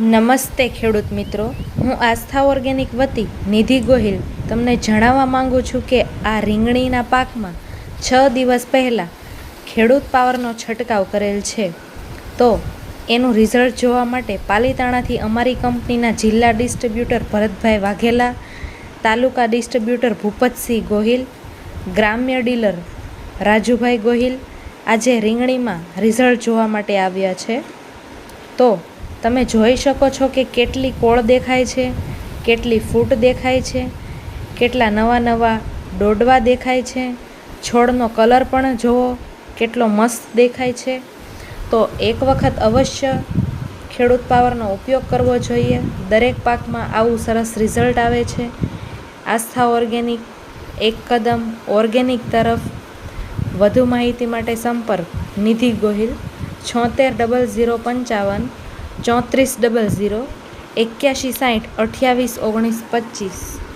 નમસ્તે ખેડૂત મિત્રો, હું આસ્થા ઓર્ગેનિક વતી નિધિ ગોહિલ તમને જણાવવા માંગુ છું કે આ રીંગણીના પાકમાં 6 દિવસ પહેલાં ખેડૂત પાવરનો છંટકાવ કરેલ છે. તો એનું રિઝલ્ટ જોવા માટે પાલીતાણાથી અમારી કંપનીના જિલ્લા ડિસ્ટ્રીબ્યુટર ભરતભાઈ વાઘેલા, તાલુકા ડિસ્ટ્રીબ્યુટર ભૂપતસિંહ ગોહિલ, ગ્રામ્ય ડીલર રાજુભાઈ ગોહિલ આજે રીંગણીમાં રિઝલ્ટ જોવા માટે આવ્યા છે. તો તમે જોઈ શકો છો કે કેટલી કોળ દેખાય છે, કેટલી ફૂટ દેખાય છે, કેટલા નવા નવા ડોડવા દેખાય છે, છોડનો કલર પણ જુઓ કેટલો મસ્ત દેખાય છે. તો એક વખત અવશ્ય ખેડૂત પાવરનો ઉપયોગ કરવો જોઈએ. દરેક પાકમાં આવું સરસ રિઝલ્ટ આવે છે. આસ્થા ઓર્ગેનિક, એક કદમ ઓર્ગેનિક તરફ. વધુ માહિતી માટે સંપર્ક નિધિ ગોહિલ 76 055 34 00 81 60 28 19 25.